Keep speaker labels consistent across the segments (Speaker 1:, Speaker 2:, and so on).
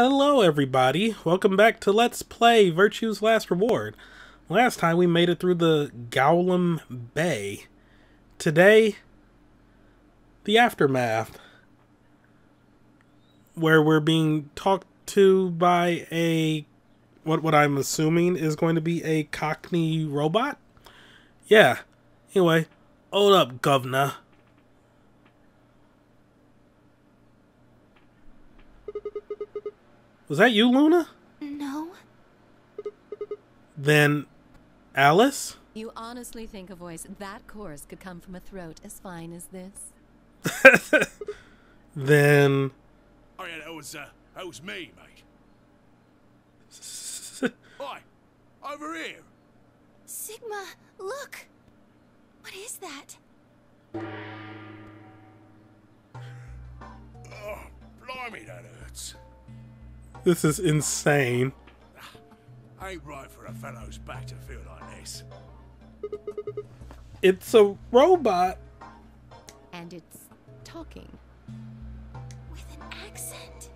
Speaker 1: Hello everybody, welcome back to Let's Play Virtue's Last Reward. Last time we made it through the G-OLM Bay. Today, the aftermath, where we're being talked to by a, what I'm assuming is going to be a Cockney robot? Yeah, anyway, hold up, governor. Was that you, Luna?
Speaker 2: No.
Speaker 1: Then, Alice?
Speaker 2: You honestly think a voice that coarse could come from a throat as fine as this?
Speaker 1: Then...
Speaker 3: Oh yeah, that was me, mate. Hi, over here.
Speaker 2: Sigma, look! What is that?
Speaker 3: Oh, blimey, that hurts.
Speaker 1: This is insane.
Speaker 3: Ain't right for a fellow's back to feel like this.
Speaker 1: It's a robot.
Speaker 2: And it's talking. With an accent.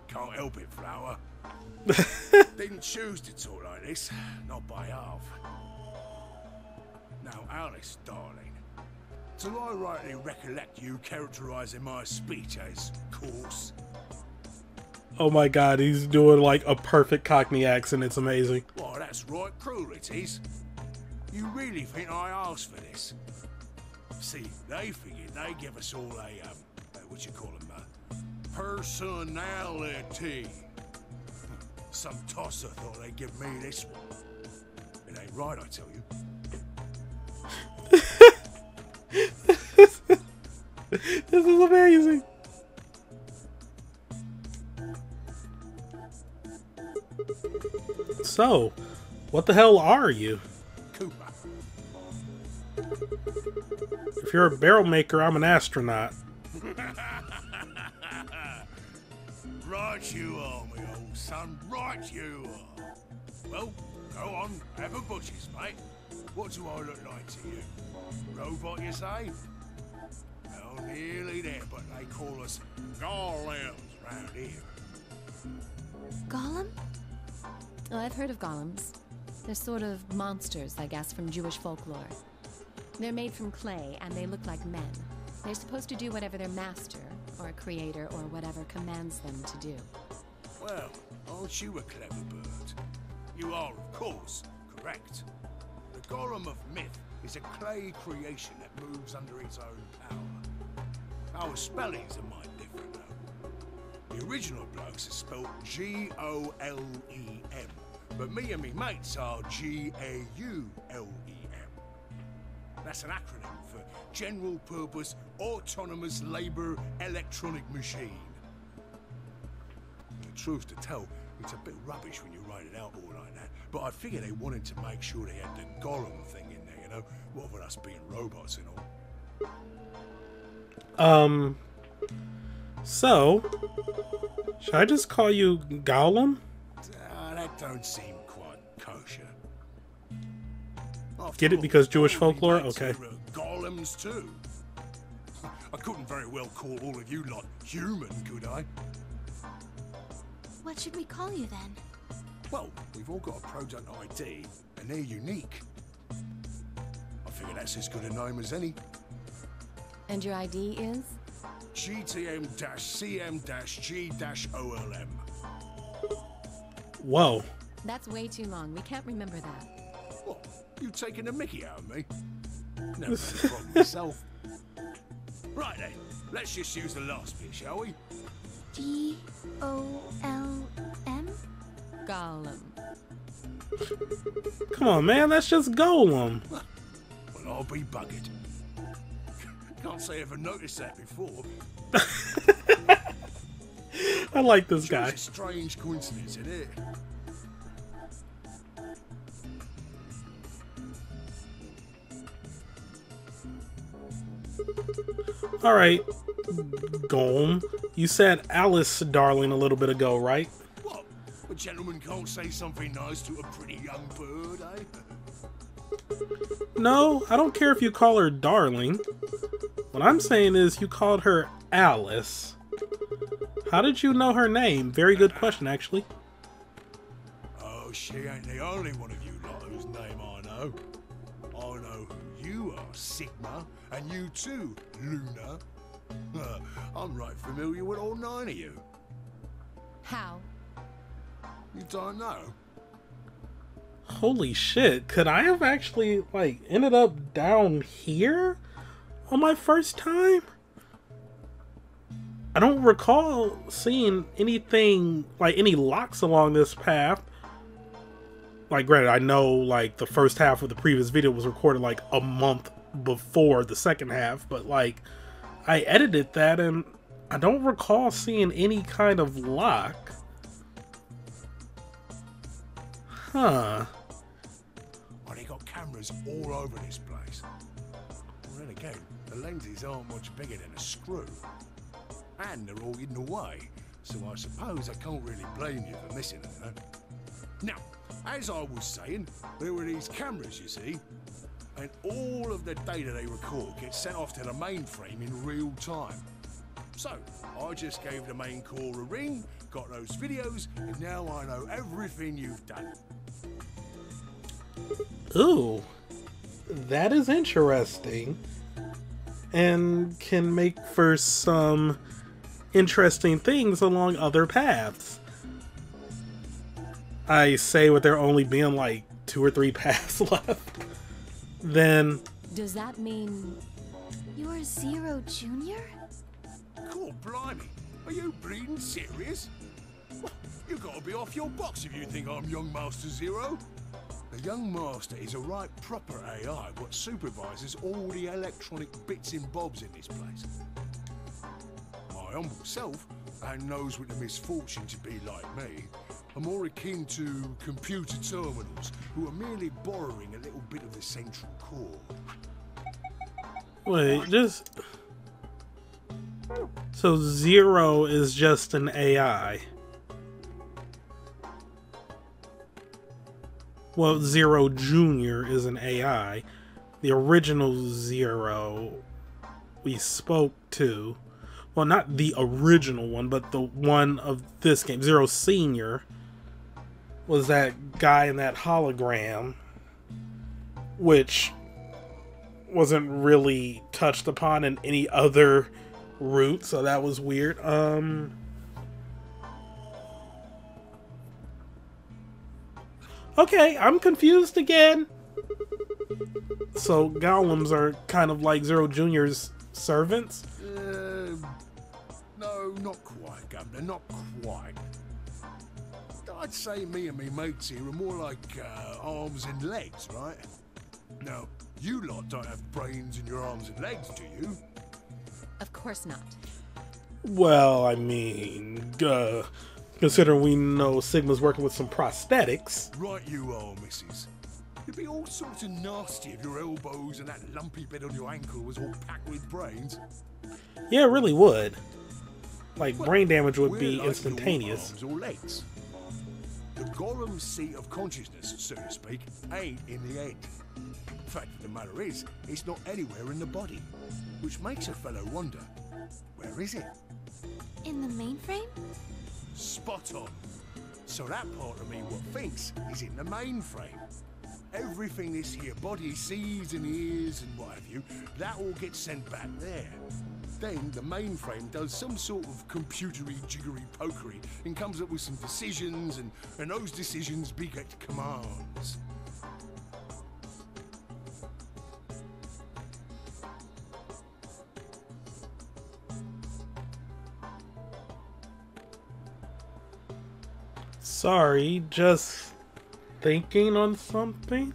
Speaker 3: Can't help it, Flower. Didn't choose to talk like this, not by half. Now, Alice, darling, do I rightly recollect you characterising my speech as coarse?
Speaker 1: Oh my god, he's doing like a perfect Cockney accent. It's amazing.
Speaker 3: Well, that's right, cruel it is. You really think I asked for this? See, they figured they'd give us all a, what you call them, personality. Some tosser thought they'd give me this one. It ain't right, I tell you.
Speaker 1: This is amazing. So, what the hell are you?
Speaker 3: Cooper.
Speaker 1: If you're a barrel maker, I'm an astronaut.
Speaker 3: Right you are, my old son. Right you are. Well, go on, have a butcher's, mate. What do I look like to you? Robot, you say? Well, nearly there, but they call us G-OLMs round here.
Speaker 2: Golem? Oh, I've heard of golems. They're sort of monsters, I guess, from Jewish folklore. They're made from clay, and they look like men. They're supposed to do whatever their master, or a creator, or whatever commands them to do.
Speaker 3: Well, aren't you a clever bird? You are, of course, correct. The golem of myth is a clay creation that moves under its own power. Our spellings are might different, though. The original blokes are spelled G-O-L-E-M, but me and me mates are G-A-U-L-E-M. That's an acronym for General Purpose Autonomous Labour Electronic Machine. The truth to tell, it's a bit rubbish when you write it out all like that, but I figure they wanted to make sure they had the golem thing in there, you know, what with us being robots and all.
Speaker 1: So, should I just call you G-OLM?
Speaker 3: That don't seem quite kosher.
Speaker 1: Get it because Jewish folklore? Okay.
Speaker 3: Golems too. I couldn't very well call all of you lot human, could I?
Speaker 2: What should we call you then?
Speaker 3: Well, we've all got a product ID, and they're unique. I figure that's as good a name as any.
Speaker 2: And your ID is?
Speaker 3: GTM-CM-G-OLM.
Speaker 1: Whoa.
Speaker 2: That's way too long. We can't remember that.
Speaker 3: What? You taking a mickey out of me? Never had a problem myself. Right then, let's just use the last bit, shall we?
Speaker 2: G-O-L-M? Golem.
Speaker 1: Come on, man. That's just G-OLM.
Speaker 3: Well, I'll be buggered. Can't say I ever noticed that before.
Speaker 1: I like this guy.
Speaker 3: It's a strange coincidence, isn't it?
Speaker 1: Alright, G-OLM. You said Alice, darling, a little bit ago, right?
Speaker 3: What? A gentleman can't say something nice to a pretty young bird, eh?
Speaker 1: No, I don't care if you call her darling. What I'm saying is you called her Alice. How did you know her name? Very good question, actually.
Speaker 3: Oh, she ain't the only one of you lot whose name I know. I know who you are, Sigma, and you too, Luna. I'm right familiar with all 9 of you.
Speaker 2: How?
Speaker 3: You don't know?
Speaker 1: Holy shit, could I have actually, like, ended up down here on my first time? I don't recall seeing anything, like, any locks along this path. Like, granted, I know, like, the first half of the previous video was recorded, like, a month before the second half, but, like, I edited that, and I don't recall seeing any kind of lock. Huh.
Speaker 3: Well, they got cameras all over this place. Well, then again, the lenses aren't much bigger than a screw. And they're all hidden away, so I suppose I can't really blame you for missing them, huh? Now, as I was saying, there were these cameras, you see, and all of the data they record gets sent off to the mainframe in real time. So, I just gave the main core a ring, got those videos, and now I know everything you've done.
Speaker 1: Ooh, that is interesting, and can make for some interesting things along other paths. I say with there only being like 2 or 3 paths left, then...
Speaker 2: Does that mean you're Zero Jr.?
Speaker 3: Cool, blimey. Are you bleeding serious? Well, you've got to be off your box if you think I'm Young Master Zero. The Young Master is a right proper AI what supervises all the electronic bits and bobs in this place. My humble self, and those with the misfortune to be like me, are more akin to computer terminals who are merely borrowing a little bit of the central core.
Speaker 1: Wait, just... So Zero is just an AI. Well, Zero Jr. is an AI. The original Zero we spoke to, well, not the original one, but the one of this game, Zero Senior, was that guy in that hologram, which wasn't really touched upon in any other route, so that was weird. Okay, I'm confused again. So golems are kind of like Zero Jr.'s servants?
Speaker 3: No, not quite, Governor, not quite. I'd say me and me mates here are more like arms and legs, right? Now, you lot don't have brains in your arms and legs, do you?
Speaker 2: Of course not.
Speaker 1: Well, I mean, considering we know Sigma's working with some prosthetics.
Speaker 3: Right you are, missus. You'd be all sorts of nasty if your elbows and that lumpy bit on your ankle was all packed with brains.
Speaker 1: Yeah, it really would. Like,
Speaker 3: Well,
Speaker 1: brain damage would
Speaker 3: we're
Speaker 1: be
Speaker 3: like
Speaker 1: instantaneous.
Speaker 3: your arms or legs. The golem's seat of consciousness, so to speak, ain't in the head. Fact of the matter is, it's not anywhere in the body, which makes a fellow wonder, where is it?
Speaker 2: In the mainframe?
Speaker 3: Spot on. So that part of me what thinks is in the mainframe. Everything this here body sees and hears and what have you, that all gets sent back there. Then the mainframe does some sort of computery jiggery pokery and comes up with some decisions, and those decisions beget commands.
Speaker 1: Sorry, just thinking on something?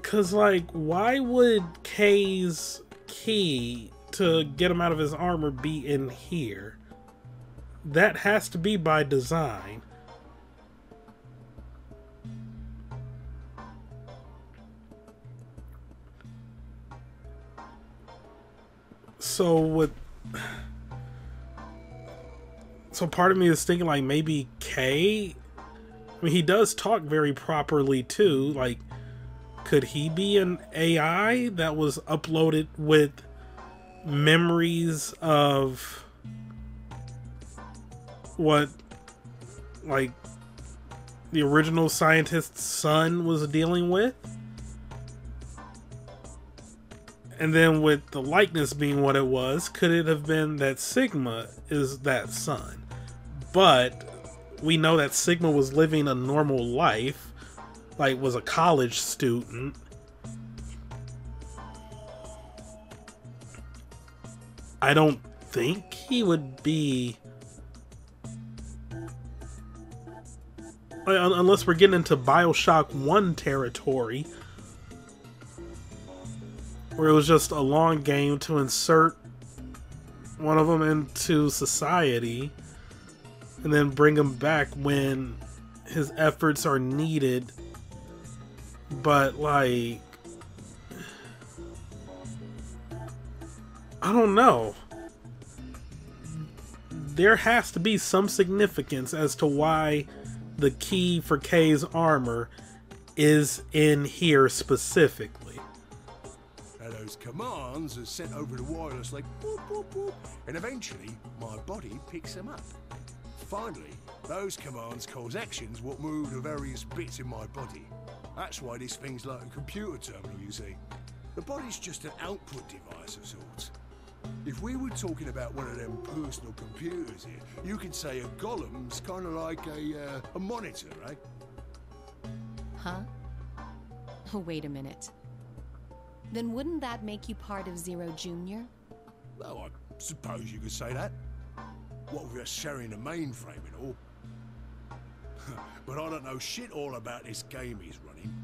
Speaker 1: Cause, like, why would K's key to get him out of his armor be in here? That has to be by design. So part of me is thinking, like, maybe K? I mean, he does talk very properly, too. Like, could he be an AI that was uploaded with memories of what, like, the original scientist's son was dealing with. And then with the likeness being what it was, could it have been that Sigma is that son? But we know that Sigma was living a normal life, like was a college student. I don't think he would be, unless we're getting into BioShock 1 territory, where it was just a long game to insert one of them into society and then bring him back when his efforts are needed. But, like, I don't know. There has to be some significance as to why the key for Kay's armor is in here specifically.
Speaker 3: Those commands are sent over the wireless like boop, boop, boop, and eventually my body picks them up. Finally, those commands cause actions what move the various bits in my body. That's why this thing's like a computer terminal, you see. The body's just an output device of sorts. If we were talking about one of them personal computers here, you could say a golem's kind of like a monitor, right?
Speaker 2: Huh? Oh, wait a minute. Then wouldn't that make you part of Zero Jr.?
Speaker 3: Well, I suppose you could say that. What with us sharing the mainframe and all. But I don't know shit all about this game he's running.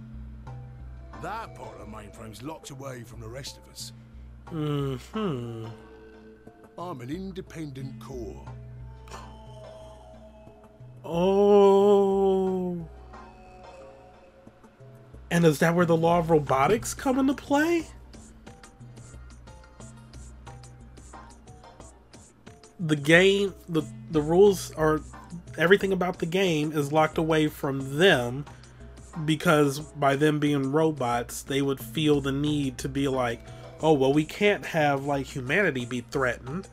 Speaker 3: That part of the mainframe's locked away from the rest of us.
Speaker 1: Mm-hmm.
Speaker 3: I'm an independent core.
Speaker 1: Oh. And is that where the law of robotics come into play? The game, the rules are, everything about the game is locked away from them, because by them being robots, they would feel the need to be like, oh, well, we can't have, like, humanity be threatened.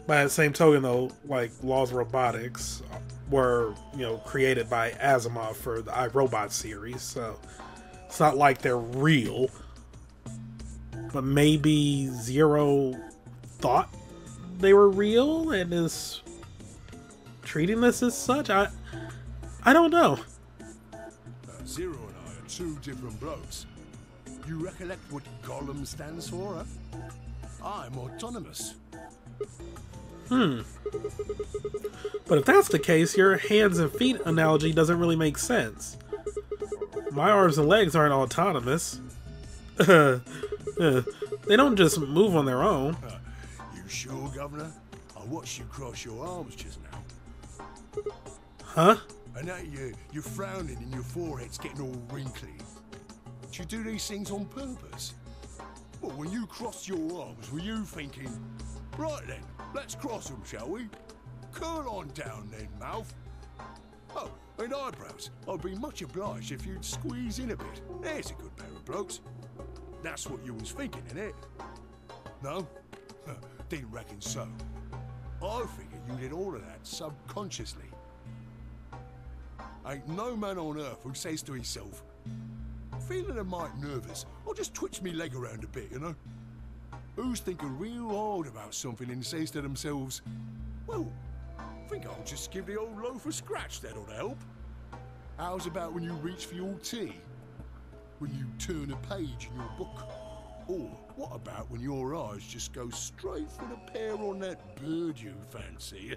Speaker 1: By the same token, though, like, laws of robotics were, you know, created by Asimov for the iRobot series, so it's not like they're real. But maybe Zero thought they were real and is treating this as such? I don't know.
Speaker 3: Zero and I are two different blokes. You recollect what Golem stands for, huh? I'm autonomous.
Speaker 1: But if that's the case, your hands and feet analogy doesn't really make sense. My arms and legs aren't autonomous. They don't just move on their own.
Speaker 3: You sure, Governor? I watched you cross your arms just now.
Speaker 1: Huh?
Speaker 3: And now you're frowning and your forehead's getting all wrinkly. Do you do these things on purpose? Well, when you crossed your arms, were you thinking, right then, let's cross them, shall we? Curl on down then, mouth. Oh, and eyebrows. I'd be much obliged if you'd squeeze in a bit. There's a good pair of blokes. That's what you was thinking, innit? No? Didn't reckon so. I figured you did all of that subconsciously. Ain't no man on earth who says to himself, feeling a mite nervous, I'll just twitch me leg around a bit, you know? Who's thinking real hard about something and says to themselves, well, I think I'll just give the old loaf a scratch, that'll help. How's about when you reach for your tea? When you turn a page in your book? Or what about when your eyes just go straight for the pear on that bird you fancy?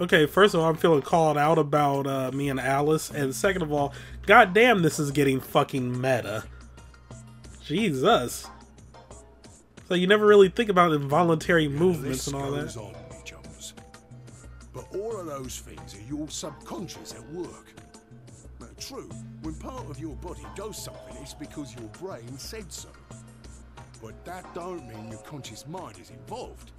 Speaker 1: Okay, first of all, I'm feeling called out about me and Alice, and second of all, goddamn, this is getting fucking meta. Jesus. So you never really think about involuntary movements and all that.
Speaker 3: On, me chums. But all of those things are your subconscious at work. Now, true, when part of your body does something, it's because your brain said so. But that don't mean your conscious mind is involved.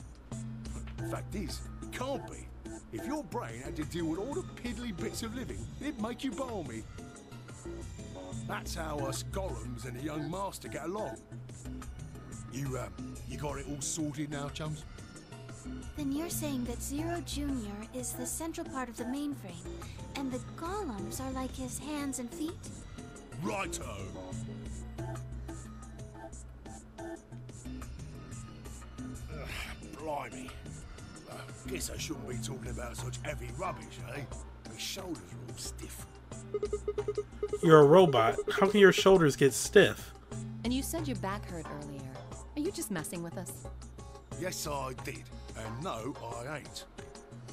Speaker 3: The fact is, it can't be. If your brain had to deal with all the piddly bits of living, it'd make you balmy. That's how us golems and the young master get along. You got it all sorted now, chums?
Speaker 4: Then you're saying that Zero Jr. is the central part of the mainframe, and the golems are like his hands and feet?
Speaker 3: Righto! Blimey. Guess I shouldn't be talking about such heavy rubbish, eh? My shoulders are all stiff.
Speaker 1: You're a robot. How can your shoulders get stiff?
Speaker 2: And you said your back hurt earlier. Are you just messing with us?
Speaker 3: Yes, I did. And no, I ain't.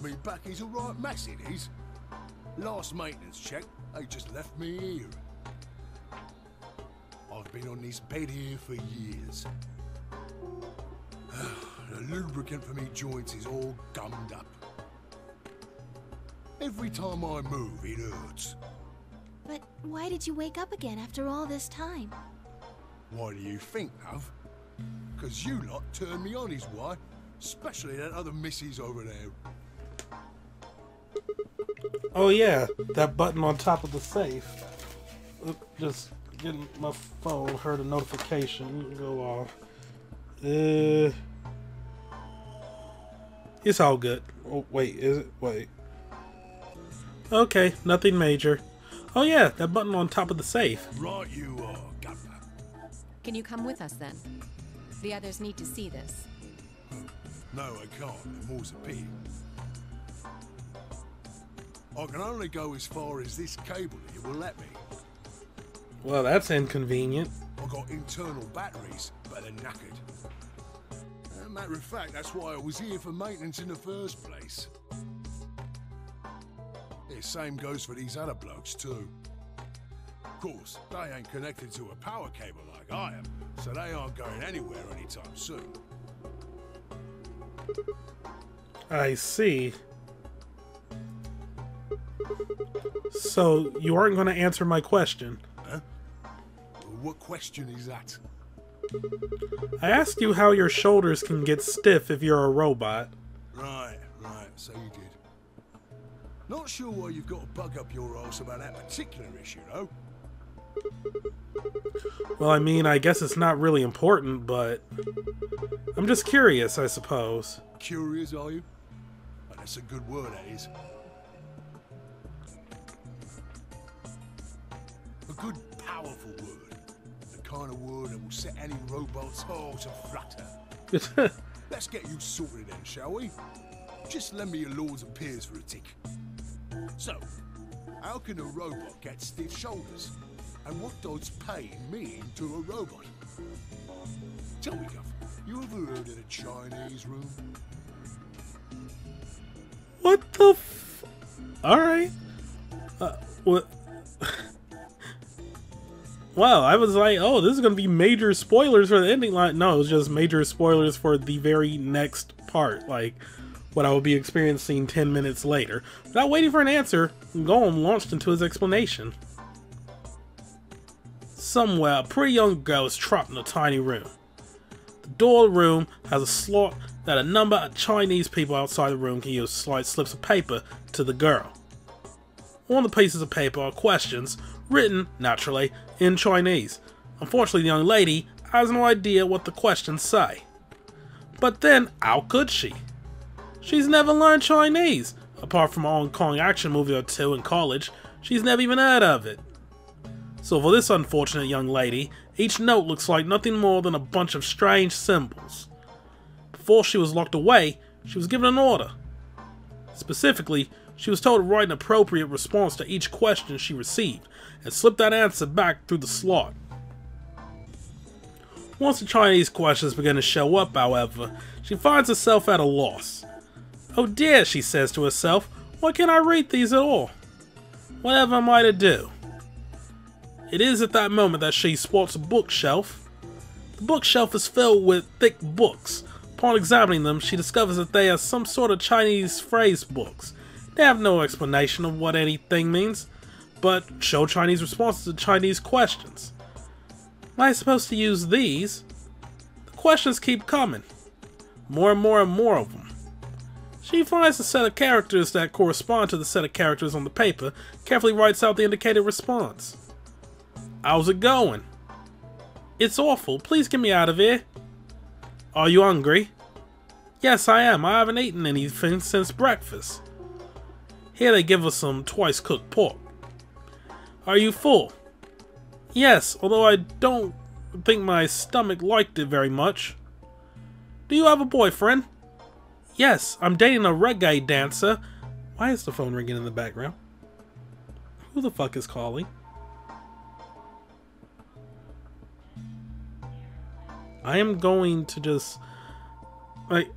Speaker 3: Me back is a right mess, it is. Last maintenance check, they just left me here. I've been on this bed here for years. The lubricant for me joints is all gummed up. Every time I move, it hurts.
Speaker 4: But why did you wake up again after all this time?
Speaker 3: Why do you think, love? 'Cause you lot turned me on is why. Especially that other missus over there.
Speaker 1: Oh yeah, that button on top of the safe. Just getting my phone, heard a notification go off. It's all good. Oh wait, is it? Wait. Okay, nothing major. Oh yeah, that button on top of the safe.
Speaker 3: Right you are, Governor.
Speaker 2: Can you come with us then? The others need to see this.
Speaker 3: No, I can't. The more's a pity. I can only go as far as this cable here will let me.
Speaker 1: Well, that's inconvenient.
Speaker 3: I got internal batteries, but they're knackered. Matter of fact, that's why I was here for maintenance in the first place. The same goes for these other blokes too. Of course, they ain't connected to a power cable like I am, so they aren't going anywhere anytime soon.
Speaker 1: I see. So, you aren't going to answer my question.
Speaker 3: Huh? What question is that?
Speaker 1: I asked you how your shoulders can get stiff if you're a robot.
Speaker 3: Right, so you did. Not sure why you've got to bug up your arse about that particular issue, though.
Speaker 1: Well, I mean, I guess it's not really important, but I'm just curious, I suppose.
Speaker 3: Curious, are you? Well, that's a good word, that is. A good, powerful word. The kind of word that will set any robot's heart to flutter. Let's get you sorted then, shall we? Just lend me your lords and peers for a tick. So, how can a robot get stiff shoulders? And what does pain mean to a robot? Tell me, Guff, you ever heard of the Chinese room?
Speaker 1: What the f... Alright. What... Wow, I was like, oh, this is going to be major spoilers for the ending line. No, it was just major spoilers for the very next part. Like, what I will be experiencing 10 minutes later. Without waiting for an answer, Golem launched into his explanation. Somewhere, a pretty young girl is trapped in a tiny room. The door of the room has a slot that a number of Chinese people outside the room can use to slide slips of paper to the girl. On the pieces of paper are questions, written, naturally, in Chinese. Unfortunately, the young lady has no idea what the questions say. But then, how could she? She's never learned Chinese. Apart from a Hong Kong action movie or two in college, she's never even heard of it. So for this unfortunate young lady, each note looks like nothing more than a bunch of strange symbols. Before she was locked away, she was given an order. Specifically, she was told to write an appropriate response to each question she received, and slip that answer back through the slot. Once the Chinese questions begin to show up, however, she finds herself at a loss. Oh dear, she says to herself, why can't I read these at all? Whatever am I to do? It is at that moment that she spots a bookshelf. The bookshelf is filled with thick books. Upon examining them, she discovers that they are some sort of Chinese phrase books. They have no explanation of what anything means, but show Chinese responses to Chinese questions. Am I supposed to use these? The questions keep coming. More and more and more of them. She finds a set of characters that correspond to the set of characters on the paper, carefully writes out the indicated response. How's it going? It's awful. Please get me out of here. Are you hungry? Yes, I am. I haven't eaten anything since breakfast. Here they give us some twice-cooked pork. Are you full? Yes, although I don't think my stomach liked it very much. Do you have a boyfriend? Yes, I'm dating a reggae dancer. Why is the phone ringing in the background? Who the fuck is calling? I am going to just... like...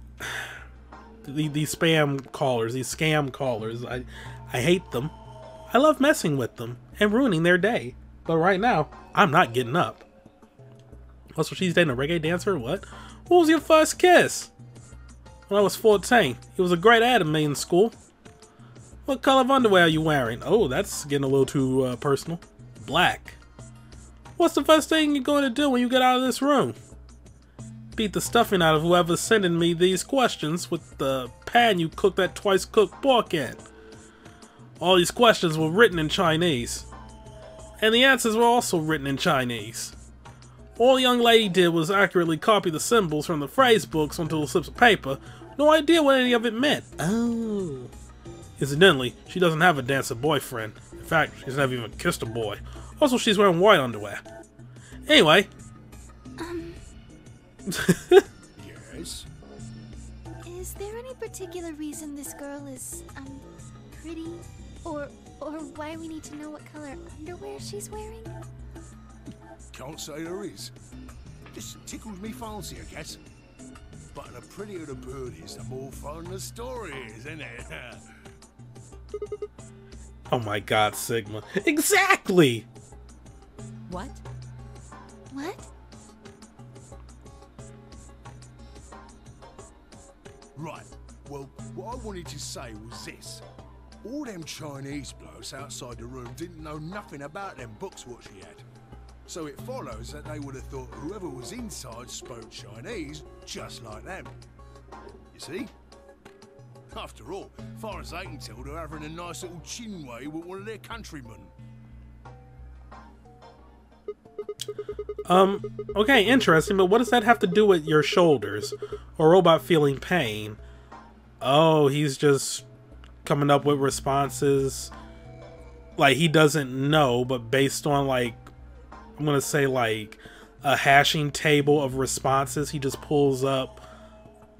Speaker 1: these spam callers, these scam callers. I hate them. I love messing with them and ruining their day. But right now, I'm not getting up. Also, she's dating a reggae dancer or what? What was your first kiss? When I was 14. It was a great anime in school. What color of underwear are you wearing? Oh, that's getting a little too personal. Black. What's the first thing you're going to do when you get out of this room? Beat the stuffing out of whoever's sending me these questions with the pan you cooked that twice-cooked pork in. All these questions were written in Chinese. And the answers were also written in Chinese. All the young lady did was accurately copy the symbols from the phrase books onto the slips of paper. No idea what any of it meant. Oh. Incidentally, she doesn't have a dancer boyfriend. In fact, she's never even kissed a boy. Also, she's wearing white underwear. Anyway.
Speaker 3: Yes?
Speaker 4: Is there any particular reason this girl is, pretty? Or why we need to know what color underwear she's wearing?
Speaker 3: Can't say there is. Just tickles me fancy, I guess. But the prettier the bird is, the more fun the story is, isn't it?
Speaker 1: Oh my god, Sigma. Exactly!
Speaker 2: What?
Speaker 4: What?
Speaker 3: Right, well, what I wanted to say was this. All them Chinese blokes outside the room didn't know nothing about them books what she had. So it follows that they would have thought whoever was inside spoke Chinese just like them. You see? After all, far as I can tell, they're having a nice little chinway with one of their countrymen.
Speaker 1: Okay, interesting, but what does that have to do with your shoulders? Or robot feeling pain? Oh, he's just coming up with responses like he doesn't know, but based on like, I'm gonna say like a hashing table of responses, he just pulls up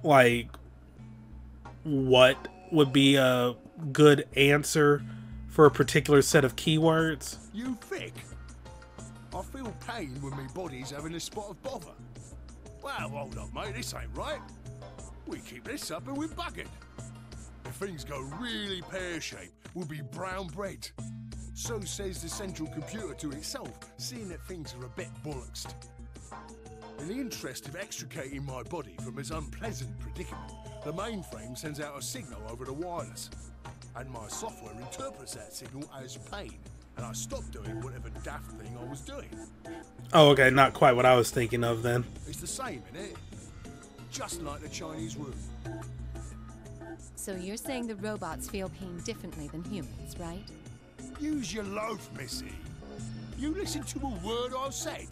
Speaker 1: like what would be a good answer for a particular set of keywords.
Speaker 3: You thick? I feel pain when my body's having a spot of bother. Well, hold up, mate, this ain't right. We keep this up and we're buggered. If things go really pear-shaped, we'll be brown bread. So says the central computer to itself, seeing that things are a bit bollocksed. In the interest of extricating my body from its unpleasant predicament, the mainframe sends out a signal over the wireless. And my software interprets that signal as pain. And I stopped doing whatever daft thing I was doing.
Speaker 1: Oh, okay, not quite what I was thinking of then.
Speaker 3: It's the same, innit? Just like the Chinese room.
Speaker 2: So you're saying the robots feel pain differently than humans, right?
Speaker 3: Use your loaf, missy. You listen to a word I've said.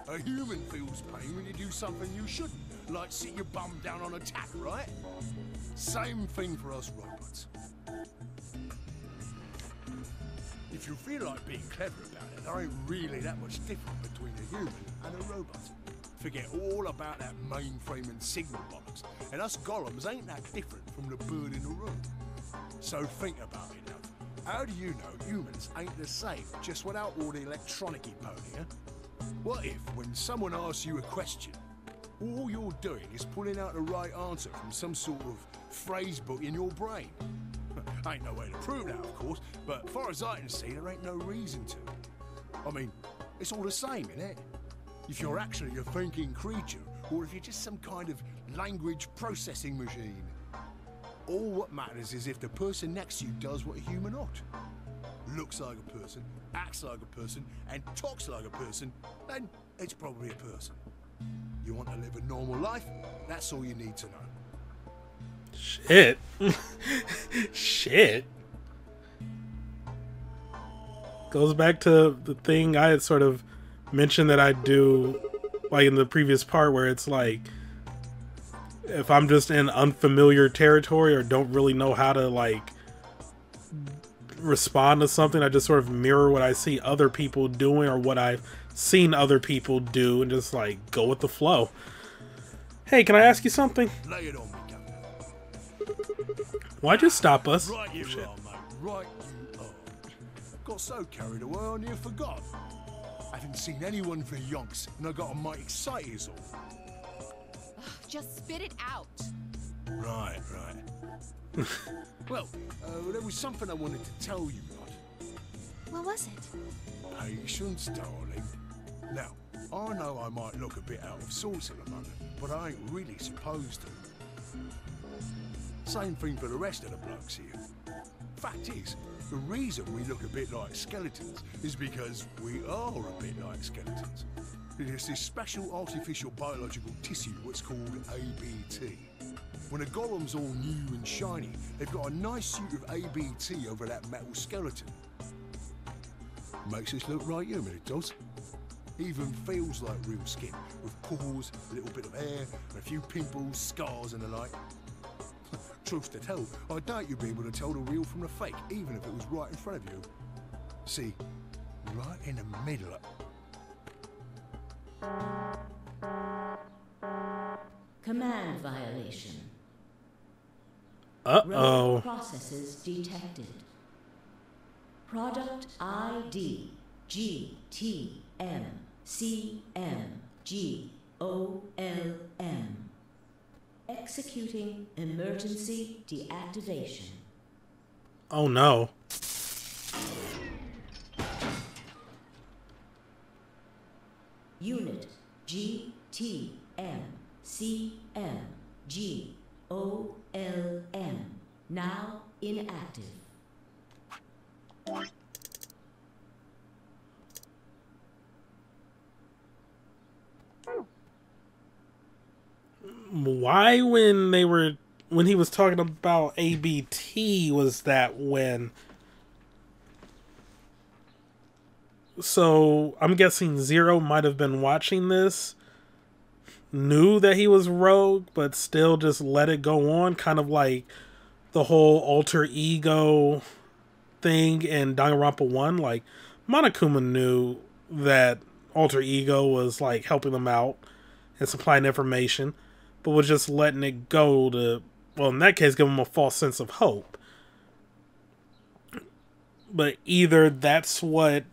Speaker 3: A human feels pain when you do something you shouldn't, like sit your bum down on a tack, right? Same thing for us robots. If you feel like being clever about it, there ain't really that much different between a human and a robot. Forget all about that mainframe and signal bollocks, and us golems ain't that different from the bird in the room. So think about it, love. How do you know humans ain't the same, just without all the electronic-y pony, huh? What if, when someone asks you a question, all you're doing is pulling out the right answer from some sort of phrase book in your brain? Ain't no way to prove that, of course, but far as I can see, there ain't no reason to. I mean, it's all the same, innit? If you're actually a thinking creature, or if you're just some kind of language processing machine. All what matters is if the person next to you does what a human ought. Looks like a person, acts like a person, and talks like a person, then it's probably a person. You want to live a normal life? That's all you need to know.
Speaker 1: Shit. Shit. Goes back to the thing I had sort of mentioned that I do, like in the previous part, where it's like, if I'm just in unfamiliar territory or don't really know how to like respond to something, I just sort of mirror what I see other people doing or what I've seen other people do and just like go with the flow. Hey, can I ask you something?
Speaker 3: Lay it on me, Governor.
Speaker 1: Why'd you stop us?
Speaker 3: Right you
Speaker 1: Shit.
Speaker 3: are, mate. Right you are. Got so carried away I near forgot. I haven't seen anyone for yonks, and I got a mighty excited is all.
Speaker 2: Just spit it out.
Speaker 3: Right. Well, there was something I wanted to tell you, Rod.
Speaker 4: What was it?
Speaker 3: Patience, darling. Now, I know I might look a bit out of sorts at the moment, but I ain't really supposed to. Same thing for the rest of the blokes here. Fact is, the reason we look a bit like skeletons is because we are a bit like skeletons. There's this special artificial biological tissue what's called ABT. When a golem's all new and shiny, they've got a nice suit of ABT over that metal skeleton. Makes us look right human, it does. Even feels like real skin, with pores, a little bit of hair, and a few pimples, scars and the like. Truth to tell, I doubt you'd be able to tell the real from the fake, even if it was right in front of you. See, right in the middle of...
Speaker 5: Command violation.
Speaker 1: Uh-oh.
Speaker 5: Rogue processes detected. Product ID GTMCMGOLM. Executing emergency deactivation.
Speaker 1: Oh no.
Speaker 5: Unit GTMCMGOLM now inactive.
Speaker 1: Why when he was talking about ABT was that when? So I'm guessing Zero might have been watching this, knew that he was rogue, but still just let it go on, kind of like the whole alter ego thing in Danganronpa 1. Like, Monokuma knew that alter ego was like helping them out and supplying information, but was just letting it go to, well, in that case, give him a false sense of hope. But either that's what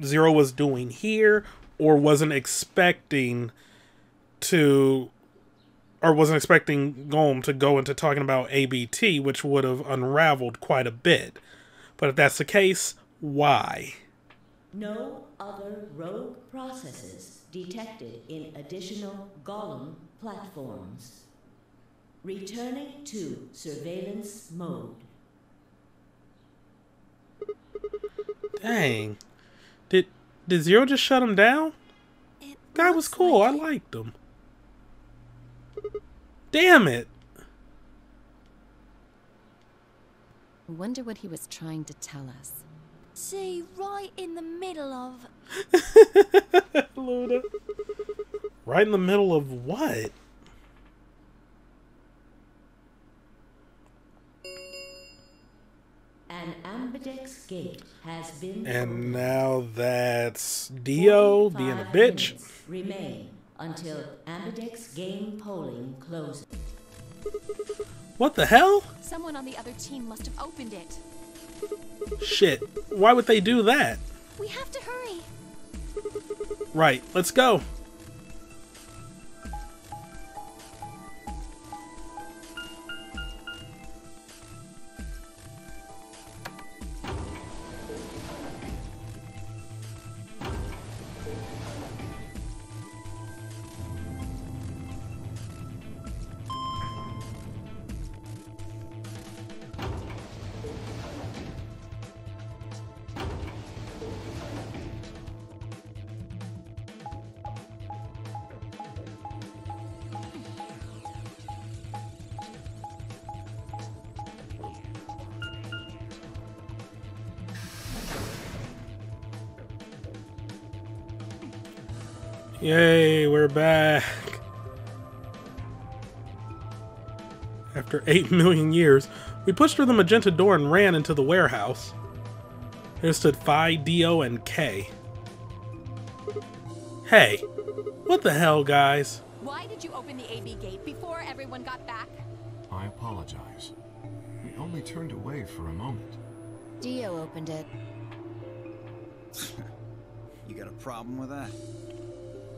Speaker 1: Zero was doing here, or wasn't expecting Golem to go into talking about ABT, which would have unraveled quite a bit. But if that's the case, why?
Speaker 5: No other rogue processes detected in additional Golem platforms. Returning to surveillance mode.
Speaker 1: Dang. Did Zero just shut him down? Guy was cool. I liked him. Damn it.
Speaker 2: I wonder what he was trying to tell us.
Speaker 4: See, right in the middle of...
Speaker 1: Luna. Right in the middle of what?
Speaker 5: An ambidex gate has been
Speaker 1: And
Speaker 5: opened.
Speaker 1: now that's Dio being a
Speaker 5: 45
Speaker 1: bitch.
Speaker 5: minutes remain until ambidex game polling closes.
Speaker 1: What the hell?
Speaker 2: Someone on the other team must have opened it.
Speaker 1: Shit. Why would they do that?
Speaker 4: We have to hurry.
Speaker 1: Right, let's go. Yay, we're back. After 8 million years, we pushed through the magenta door and ran into the warehouse. There stood Phi, Dio, and K. Hey, what the hell, guys?
Speaker 2: Why did you open the AB gate before everyone got back?
Speaker 6: I apologize. We only turned away for a moment.
Speaker 2: Dio opened it.
Speaker 7: You got a problem with that?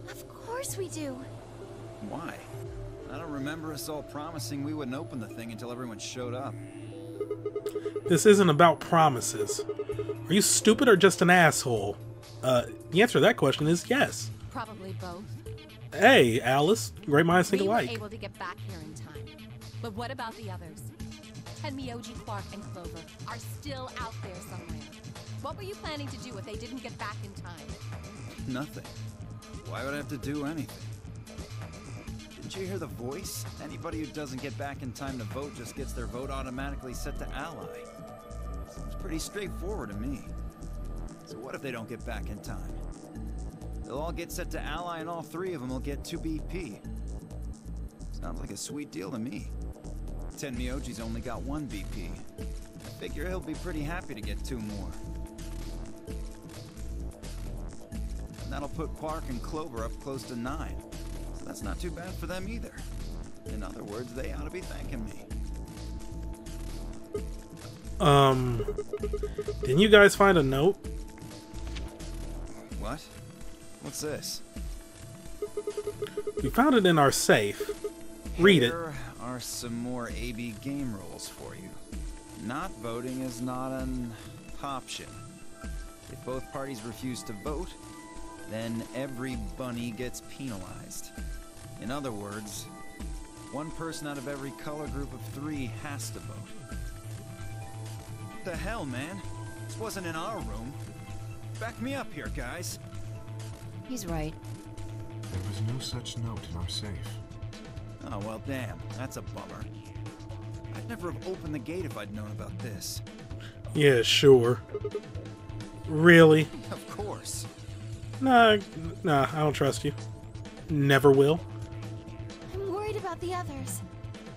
Speaker 4: Of course we do.
Speaker 7: Why? I don't remember us all promising we wouldn't open the thing until everyone showed up.
Speaker 1: This isn't about promises. Are you stupid or just an asshole? The answer to that question is yes.
Speaker 2: Probably both.
Speaker 1: Hey, Alice. Great minds think
Speaker 2: We were
Speaker 1: alike.
Speaker 2: able to get back here in time. But what about the others? Tenmyoji, Clark, and Clover are still out there somewhere. What were you planning to do if they didn't get back in time?
Speaker 7: Nothing. Why would I have to do anything? Didn't you hear the voice? Anybody who doesn't get back in time to vote just gets their vote automatically set to ally. Seems pretty straightforward to me. So what if they don't get back in time? They'll all get set to ally and all three of them will get 2 BP. Sounds like a sweet deal to me. Tenmyoji's only got 1 BP. I figure he'll be pretty happy to get 2 more. And that'll put Quark and Clover up close to 9. So that's not too bad for them either. In other words, they ought to be thanking me.
Speaker 1: Didn't you guys find a note?
Speaker 7: What? What's this?
Speaker 1: We found it in our safe. Read it.
Speaker 7: Here are some more AB game rules for you. Not voting is not an option. If both parties refuse to vote, then every bunny gets penalized. In other words, 1 person out of every color group of 3 has to vote. What the hell, man? This wasn't in our room. Back me up here, guys.
Speaker 2: He's right.
Speaker 6: There was no such note in our safe.
Speaker 7: Oh, well, damn. That's a bummer. I'd never have opened the gate if I'd known about this.
Speaker 1: Yeah, sure. Really?
Speaker 7: Of course.
Speaker 1: Nah, I don't trust you. Never will.
Speaker 4: I'm worried about the others.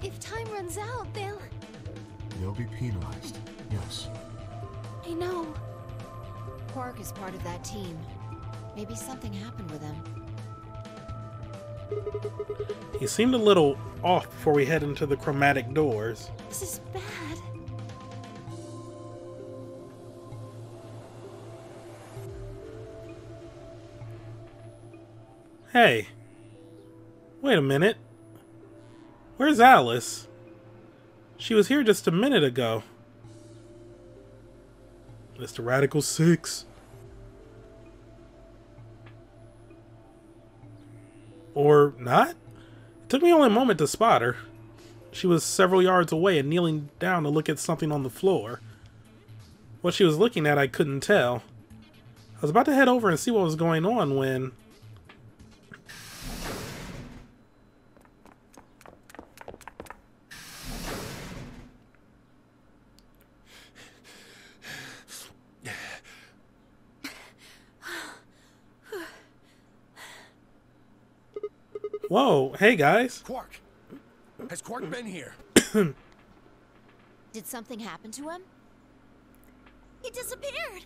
Speaker 4: If time runs out, they'll...
Speaker 6: They'll be penalized, yes.
Speaker 4: I know.
Speaker 2: Quark is part of that team. Maybe something happened with him.
Speaker 1: He seemed a little off before we head into the chromatic doors.
Speaker 4: This is bad.
Speaker 1: Hey. Wait a minute. Where's Alice? She was here just a minute ago. Mr. Radical 6. Or not? It took me only a moment to spot her. She was several yards away and kneeling down to look at something on the floor. What she was looking at, I couldn't tell. I was about to head over and see what was going on when... Whoa, hey guys.
Speaker 3: Quark! Has Quark been here?
Speaker 2: Did something happen to him?
Speaker 4: He disappeared.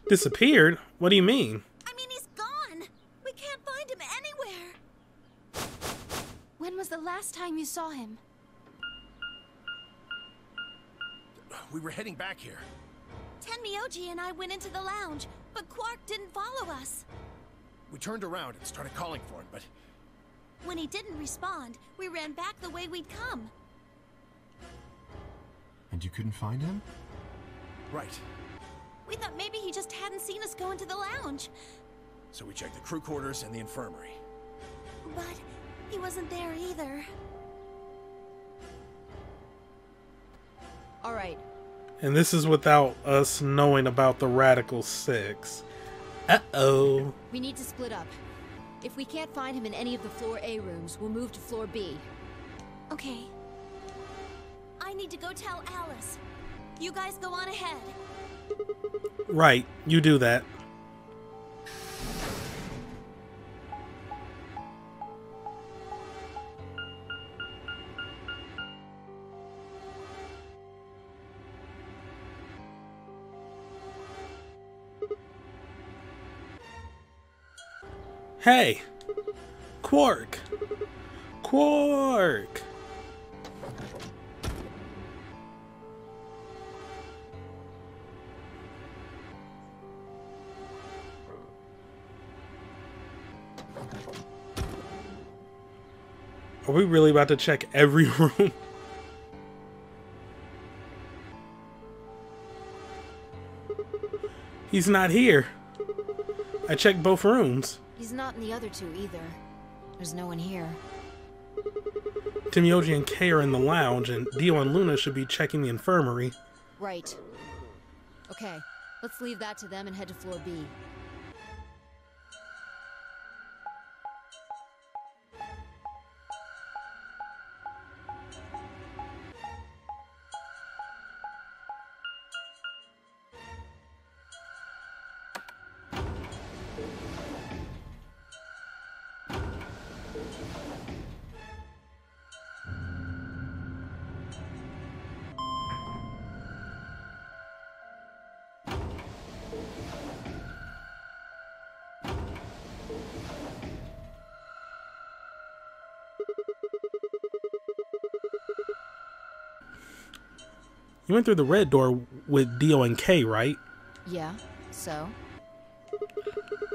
Speaker 1: Disappeared? What do you mean?
Speaker 4: I mean, he's gone. We can't find him anywhere. When was the last time you saw him?
Speaker 3: We were heading back here.
Speaker 4: Tenmyoji and I went into the lounge, but Quark didn't follow us.
Speaker 3: We turned around and started calling for him, but...
Speaker 4: When he didn't respond, we ran back the way we'd come.
Speaker 6: And you couldn't find him?
Speaker 3: Right.
Speaker 4: We thought maybe he just hadn't seen us go into the lounge.
Speaker 3: So we checked the crew quarters and the infirmary.
Speaker 4: But he wasn't there either.
Speaker 2: All right.
Speaker 1: And this is without us knowing about the Radical 6. Uh-oh.
Speaker 2: We need to split up. If we can't find him in any of the floor A rooms, we'll move to floor B.
Speaker 4: Okay. I need to go tell Alice. You guys go on ahead.
Speaker 1: Right, you do that. Hey! Quark! Quark! Are we really about to check every room? He's not here. I checked both rooms.
Speaker 2: He's not in the other two either. There's no one here.
Speaker 1: Timioji and Kay are in the lounge, and Dio and Luna should be checking the infirmary.
Speaker 2: Right. Okay, let's leave that to them and head to floor B.
Speaker 1: You went through the red door with Dio and Kay, right?
Speaker 2: Yeah, so?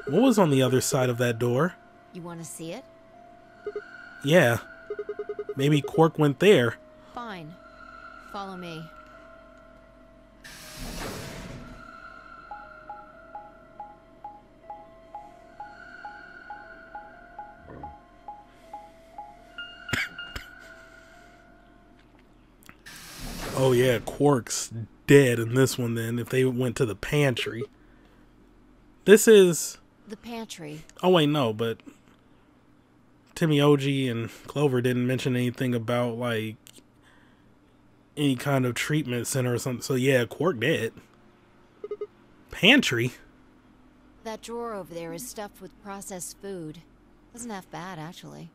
Speaker 1: What was on the other side of that door?
Speaker 2: You want to see it?
Speaker 1: Yeah. Maybe Quark went there.
Speaker 2: Fine. Follow me.
Speaker 1: Oh yeah, Quark's dead in this one then, if they went to the pantry. This is...
Speaker 2: The pantry.
Speaker 1: Oh wait, no, but... Timioji and Clover didn't mention anything about, like... any kind of treatment center or something. So yeah, Quark dead. Pantry?
Speaker 2: That drawer over there is stuffed with processed food. Wasn't half bad, actually.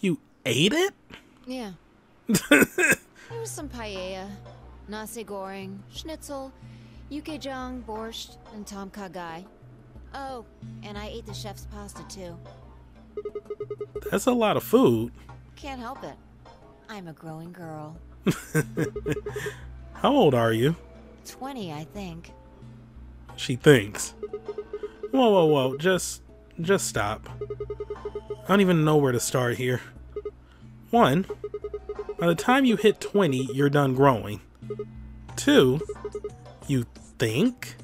Speaker 1: You ate it?
Speaker 2: Yeah. There was some paella, nasi goreng, schnitzel, yukejang, borscht, and tom kha gai. Oh, and I ate the chef's pasta too.
Speaker 1: That's a lot of food.
Speaker 2: Can't help it. I'm a growing girl.
Speaker 1: How old are you?
Speaker 2: 20, I think.
Speaker 1: She thinks. Whoa, whoa, whoa. Just stop. I don't even know where to start here. 1, by the time you hit 20, you're done growing. 2, you think?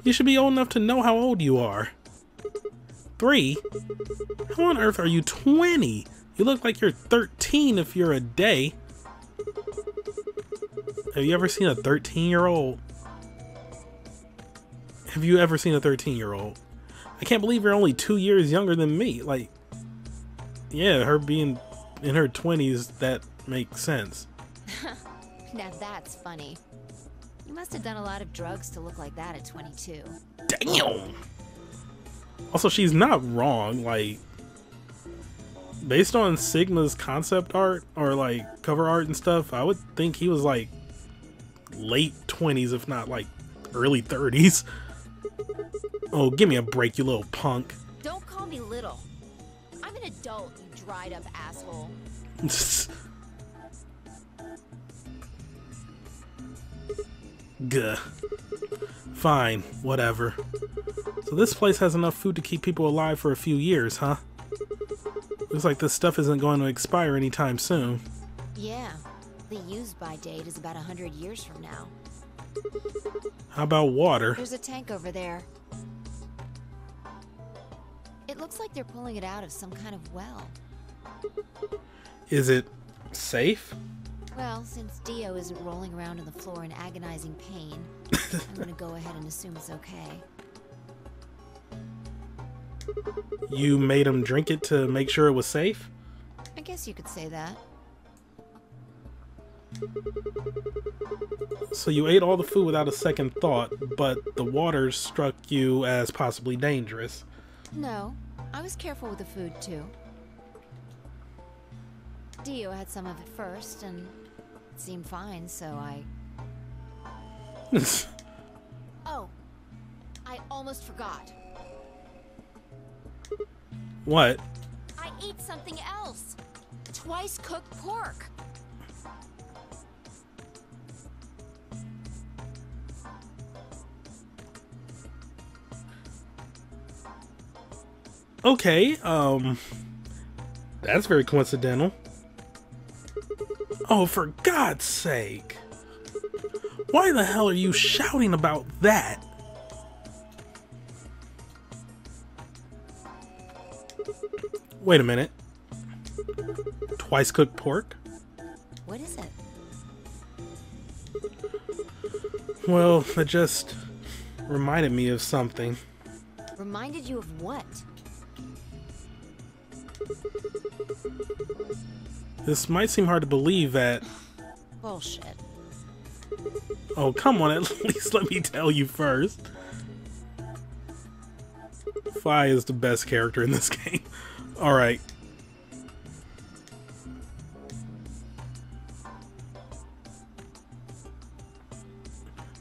Speaker 1: You should be old enough to know how old you are. 3, how on earth are you 20? You look like you're 13 if you're a day. Have you ever seen a 13-year-old? Have you ever seen a 13-year-old? I can't believe you're only 2 years younger than me. Like, yeah, her being in her 20s, that makes sense.
Speaker 2: Now that's funny. You must have done a lot of drugs to look like that at 22.
Speaker 1: Damn! Also, she's not wrong. Like, based on Sigma's concept art, or like cover art and stuff, I would think he was like late 20s, if not like early 30s. Oh, give me a break, you little punk.
Speaker 2: Don't call me little. I'm an adult, you dried up asshole.
Speaker 1: Gah. Fine, whatever. So this place has enough food to keep people alive for a few years, huh? Looks like this stuff isn't going to expire anytime soon.
Speaker 2: Yeah, the use-by date is about 100 years from now.
Speaker 1: How about water?
Speaker 2: There's a tank over there. It looks like they're pulling it out of some kind of well.
Speaker 1: Is it safe?
Speaker 2: Well, since Dio isn't rolling around on the floor in agonizing pain, I'm gonna go ahead and assume it's okay.
Speaker 1: You made him drink it to make sure it was safe?
Speaker 2: I guess you could say that.
Speaker 1: So you ate all the food without a second thought, but the water struck you as possibly dangerous.
Speaker 2: No, I was careful with the food too. Dio had some of it first, and it seemed fine, so I... Oh, I almost forgot.
Speaker 1: What?
Speaker 4: I ate something else. Twice cooked pork.
Speaker 1: Okay, that's very coincidental. Oh, for God's sake. Why the hell are you shouting about that? Wait a minute. Twice cooked pork?
Speaker 2: What is it?
Speaker 1: Well, that just reminded me of something.
Speaker 2: Reminded you of what?
Speaker 1: This might seem hard to believe that...
Speaker 2: Bullshit.
Speaker 1: Oh, come on, at least let me tell you first. Fi is the best character in this game. Alright.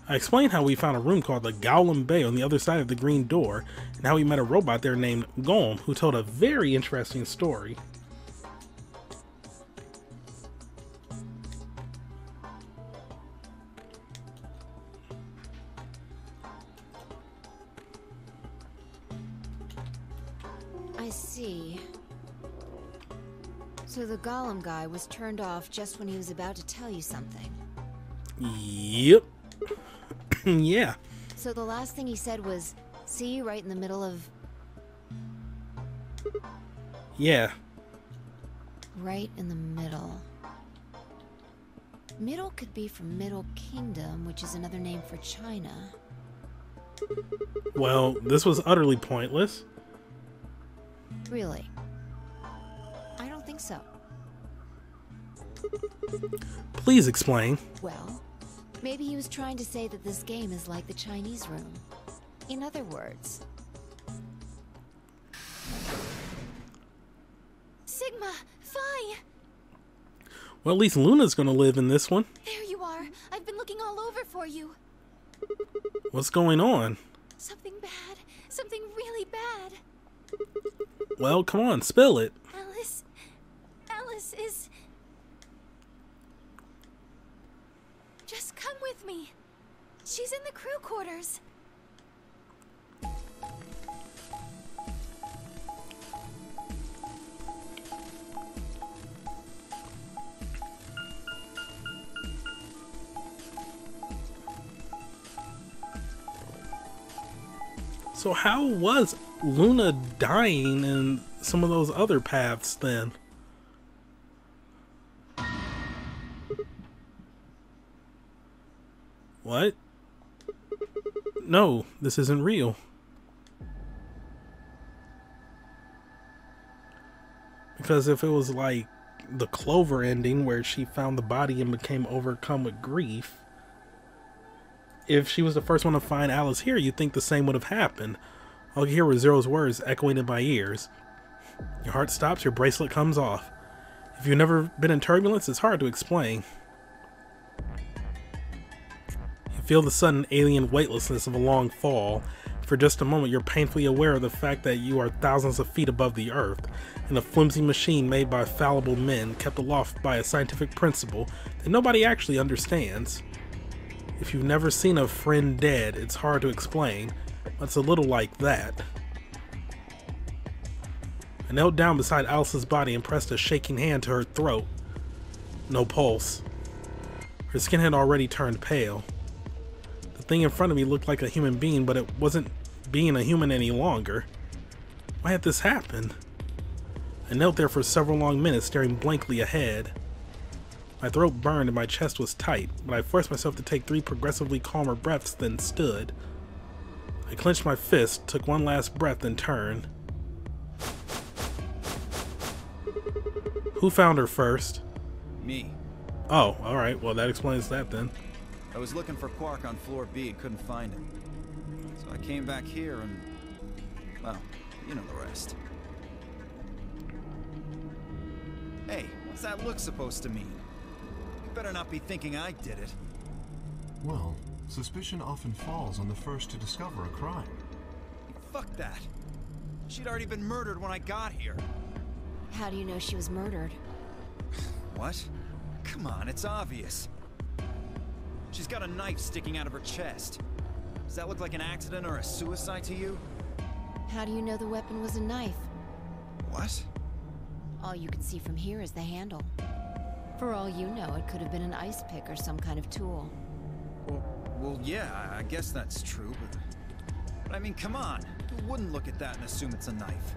Speaker 1: I explained how we found a room called the G-OLM Bay on the other side of the green door, and how we met a robot there named G-OLM who told a very interesting story.
Speaker 2: I see. So the Golem guy was turned off just when he was about to tell you something.
Speaker 1: Yep. Yeah.
Speaker 2: So the last thing he said was, see you right in the middle of...
Speaker 1: Yeah.
Speaker 2: Right in the middle. Middle could be from Middle Kingdom, which is another name for China.
Speaker 1: Well, this was utterly pointless.
Speaker 2: Really? I don't think so.
Speaker 1: Please explain.
Speaker 2: Well, maybe he was trying to say that this game is like the Chinese room. In other words...
Speaker 4: Sigma, Fi!
Speaker 1: Well, at least Luna's gonna live in this one.
Speaker 4: There you are. I've been looking all over for you.
Speaker 1: What's going on?
Speaker 4: Something bad. Something really bad.
Speaker 1: Well, come on, spill it.
Speaker 4: Alice is... Just come with me. She's in the crew quarters.
Speaker 1: So how was Luna dying in some of those other paths then? What? No, this isn't real. Because if it was like the Clover ending where she found the body and became overcome with grief, if she was the first one to find Alice here, you'd think the same would have happened. All you hear were Zero's words echoing in my ears. Your heart stops, your bracelet comes off. If you've never been in turbulence, it's hard to explain. You feel the sudden alien weightlessness of a long fall. For just a moment, you're painfully aware of the fact that you are thousands of feet above the earth, in a flimsy machine made by fallible men, kept aloft by a scientific principle that nobody actually understands. If you've never seen a friend dead, it's hard to explain, but it's a little like that. I knelt down beside Alice's body and pressed a shaking hand to her throat. No pulse. Her skin had already turned pale. The thing in front of me looked like a human being, but it wasn't being a human any longer. Why had this happened? I knelt there for several long minutes, staring blankly ahead. My throat burned and my chest was tight, but I forced myself to take 3 progressively calmer breaths, then stood. I clenched my fist, took one last breath, and turned. Who found her first?
Speaker 7: Me.
Speaker 1: Oh, alright, well that explains that then.
Speaker 7: I was looking for Quark on floor B and couldn't find him. So I came back here and... well, you know the rest. Hey, what's that look supposed to mean? You better not be thinking I did it.
Speaker 6: Well, suspicion often falls on the first to discover a crime.
Speaker 7: Fuck that. She'd already been murdered when I got here.
Speaker 2: How do you know she was murdered?
Speaker 7: What? Come on, it's obvious. She's got a knife sticking out of her chest. Does that look like an accident or a suicide to you?
Speaker 2: How do you know the weapon was a knife?
Speaker 7: What?
Speaker 2: All you can see from here is the handle. For all you know, it could have been an ice pick or some kind of tool.
Speaker 7: Well, yeah, I guess that's true, but I mean, come on. Who wouldn't look at that and assume it's a knife?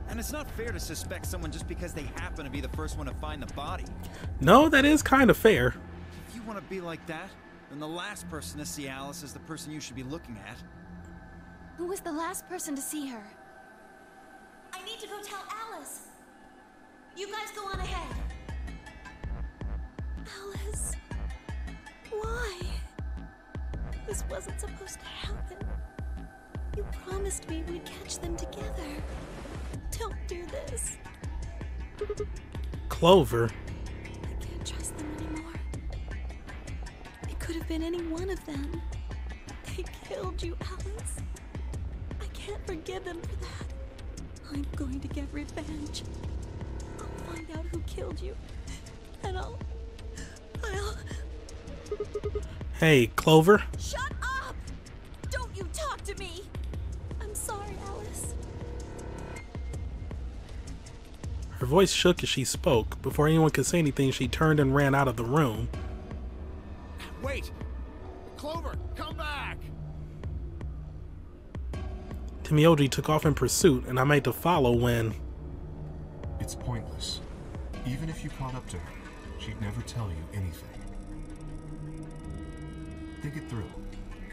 Speaker 7: And it's not fair to suspect someone just because they happen to be the first one to find the body.
Speaker 1: No, that is kind of fair.
Speaker 7: If you want to be like that, then the last person to see Alice is the person you should be looking at.
Speaker 4: Who was the last person to see her?
Speaker 8: I need to go tell Alice. You guys go on ahead.
Speaker 4: Alice. Why? This wasn't supposed to happen. You promised me we'd catch them together. Don't do this.
Speaker 1: Clover.
Speaker 4: I can't trust them anymore. It could have been any one of them. They killed you, Alice. I can't forgive them for that. I'm going to get revenge. I'll find out who killed you. And I'll...
Speaker 1: Hey, Clover.
Speaker 4: Shut up! Don't you talk to me! I'm sorry, Alice.
Speaker 1: Her voice shook as she spoke. Before anyone could say anything, she turned and ran out of the room.
Speaker 3: Wait! Clover, come back!
Speaker 1: Timioji took off in pursuit, and I made to follow when...
Speaker 6: It's pointless. Even if you caught up to her, she'd never tell you anything. Think it through.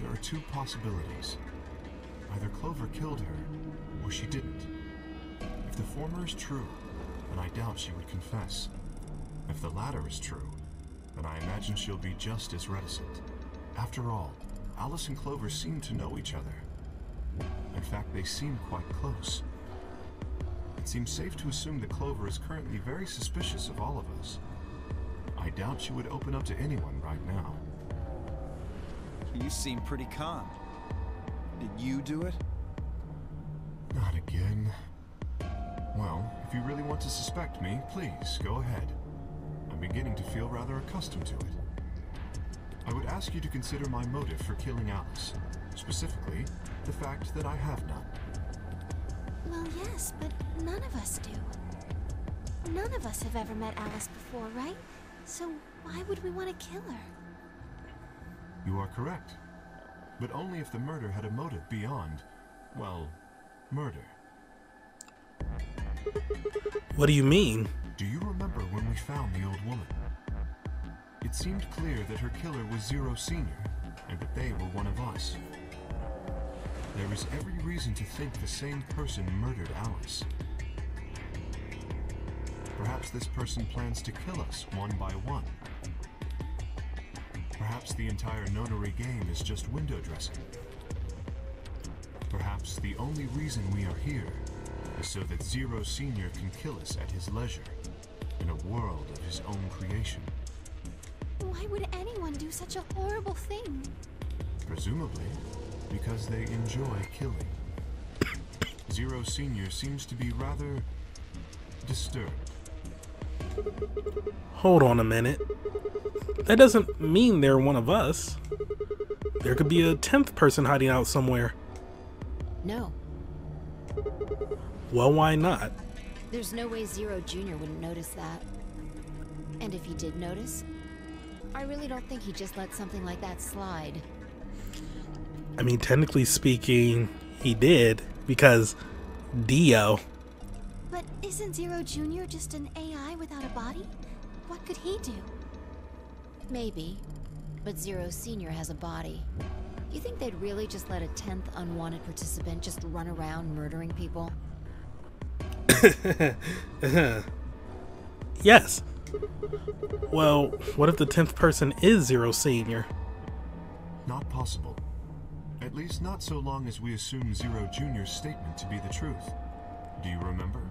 Speaker 6: There are two possibilities. Either Clover killed her, or she didn't. If the former is true, then I doubt she would confess. If the latter is true, then I imagine she'll be just as reticent. After all, Alice and Clover seem to know each other. In fact, they seem quite close. It seems safe to assume that Clover is currently very suspicious of all of us. I doubt she would open up to anyone right now.
Speaker 7: You seem pretty calm. Did you do it?
Speaker 6: Not again. Well, if you really want to suspect me, please, go ahead. I'm beginning to feel rather accustomed to it. I would ask you to consider my motive for killing Alice. Specifically, the fact that I have none.
Speaker 4: Well, yes, but none of us do. None of us have ever met Alice before, right? So why would we want to kill her?
Speaker 6: You are correct. But only if the murder had a motive beyond, well, murder.
Speaker 1: What do you mean?
Speaker 6: Do you remember when we found the old woman? It seemed clear that her killer was Zero Senior, and that they were one of us. There is every reason to think the same person murdered Alice. Perhaps this person plans to kill us one by one. Perhaps the entire nonary game is just window dressing. Perhaps the only reason we are here is so that Zero Senior can kill us at his leisure, in a world of his own creation.
Speaker 4: Why would anyone do such a horrible thing?
Speaker 6: Presumably, because they enjoy killing. Zero Senior seems to be rather disturbed.
Speaker 1: Hold on a minute. That doesn't mean they're one of us. There could be a 10th person hiding out somewhere.
Speaker 2: No.
Speaker 1: Well, why not?
Speaker 2: There's no way Zero Jr. wouldn't notice that. And if he did notice, I really don't think he'd just let something like that slide.
Speaker 1: I mean, technically speaking, he did, because Dio.
Speaker 4: But isn't Zero Jr. just an AI without a body? What could he do?
Speaker 2: Maybe. But Zero Senior has a body. You think they'd really just let a 10th unwanted participant just run around murdering people?
Speaker 1: Yes. Well, what if the 10th person is Zero Senior?
Speaker 6: Not possible. At least not so long as we assume Zero Jr.'s statement to be the truth. Do you remember?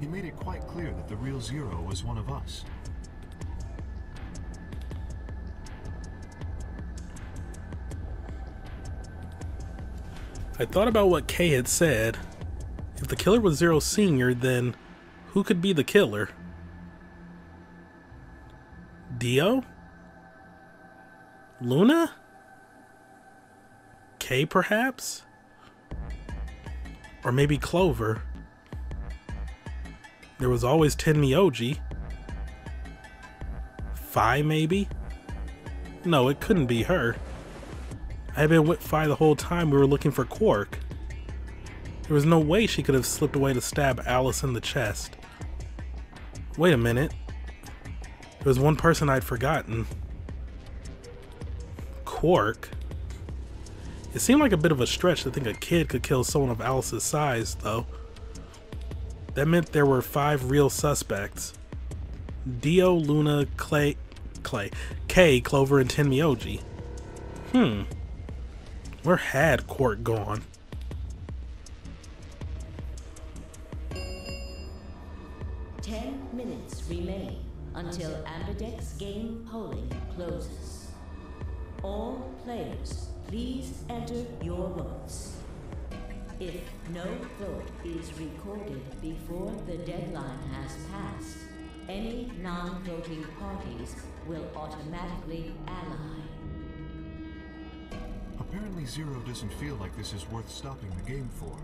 Speaker 6: He made it quite clear that the real Zero was one of us.
Speaker 1: I thought about what Kay had said. If the killer was Zero Sr., then who could be the killer? Dio? Luna? Kay, perhaps? Or maybe Clover. There was always Tenmyoji. Fi, maybe? No, it couldn't be her. I had been with Fi the whole time we were looking for Quark. There was no way she could have slipped away to stab Alice in the chest. Wait a minute. There was one person I'd forgotten. Quark? It seemed like a bit of a stretch to think a kid could kill someone of Alice's size, though. That meant there were 5 real suspects. Dio, Luna, Kay, Clover, and Tenmyoji. Where had Quark gone?
Speaker 5: Minutes remain until Ambidex game polling closes. All players, please enter your votes. If no vote is recorded before the deadline has passed, any non-voting parties will automatically ally.
Speaker 6: Apparently Zero doesn't feel like this is worth stopping the game for.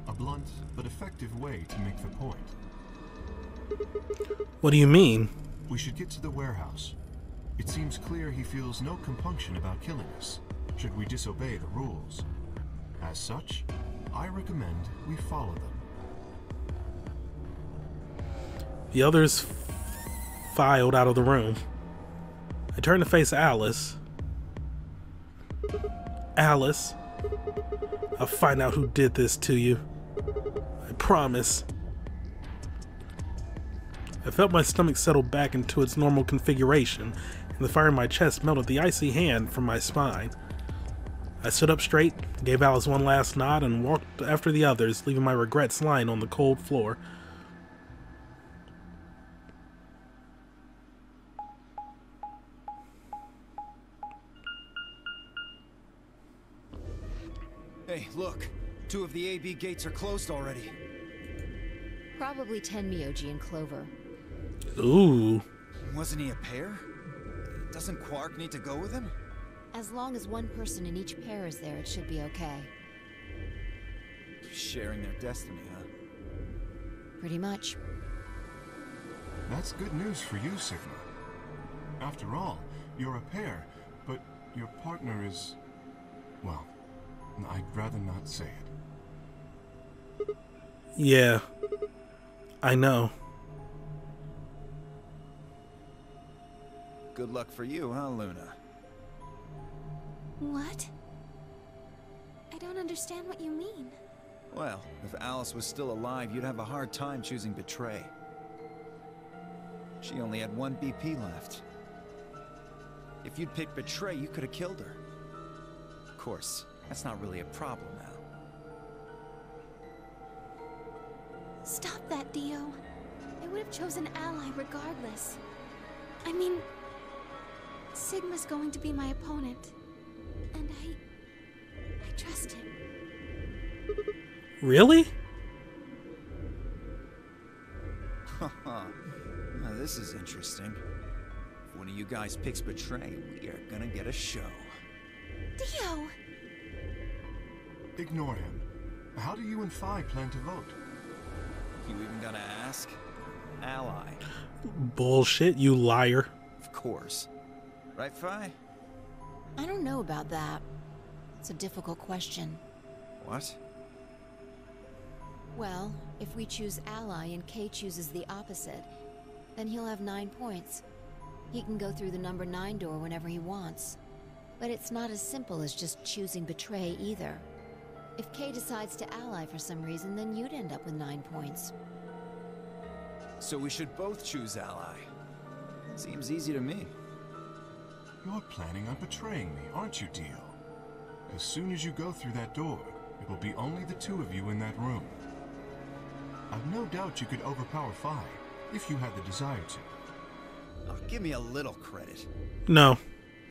Speaker 6: A blunt but effective way to make the point.
Speaker 1: What do you mean?
Speaker 6: We should get to the warehouse. It seems clear he feels no compunction about killing us, should we disobey the rules. As such, I recommend we follow them.
Speaker 1: The others filed out of the room. I turned to face Alice. Alice, I'll find out who did this to you. I promise. I felt my stomach settle back into its normal configuration, and the fire in my chest melted the icy hand from my spine. I stood up straight, gave Alice one last nod, and walked after the others, leaving my regrets lying on the cold floor.
Speaker 7: Hey, look. 2 of the AB gates are closed already.
Speaker 2: Probably Tenmyoji and Clover.
Speaker 1: Ooh.
Speaker 7: Wasn't he a pair? Doesn't Quark need to go with him?
Speaker 2: As long as one person in each pair is there, it should be okay.
Speaker 7: Sharing their destiny, huh?
Speaker 2: Pretty much.
Speaker 6: That's good news for you, Sigma. After all, you're a pair, but your partner is... well, I'd rather not say it.
Speaker 1: Yeah. I know.
Speaker 7: Good luck for you, huh, Luna?
Speaker 4: What? I don't understand what you mean.
Speaker 7: Well, if Alice was still alive, you'd have a hard time choosing Betray. She only had 1 BP left. If you'd picked Betray, you could have killed her. Of course, that's not really a problem now.
Speaker 4: Stop that, Dio. I would have chosen Ally regardless. I mean, Sigma's going to be my opponent. And I trust him.
Speaker 1: Really?
Speaker 7: Haha. Now this is interesting. If one of you guys picks Betray, we are gonna get a show.
Speaker 4: Dio!
Speaker 6: Ignore him. How do you and Phi plan to vote?
Speaker 7: You even gonna ask? Ally.
Speaker 1: Bullshit, you liar.
Speaker 7: Of course. Right, Phi?
Speaker 2: I don't know about that. It's a difficult question.
Speaker 7: What?
Speaker 2: Well, if we choose Ally and Kay chooses the opposite, then he'll have 9 points. He can go through the number 9 door whenever he wants. But it's not as simple as just choosing Betray either. If Kay decides to ally for some reason, then you'd end up with 9 points.
Speaker 7: So we should both choose Ally. Seems easy to me.
Speaker 6: You're planning on betraying me, aren't you, Dio? As soon as you go through that door, it will be only the 2 of you in that room. I've no doubt you could overpower Phi, if you had the desire to.
Speaker 7: Oh, give me a little credit.
Speaker 1: No.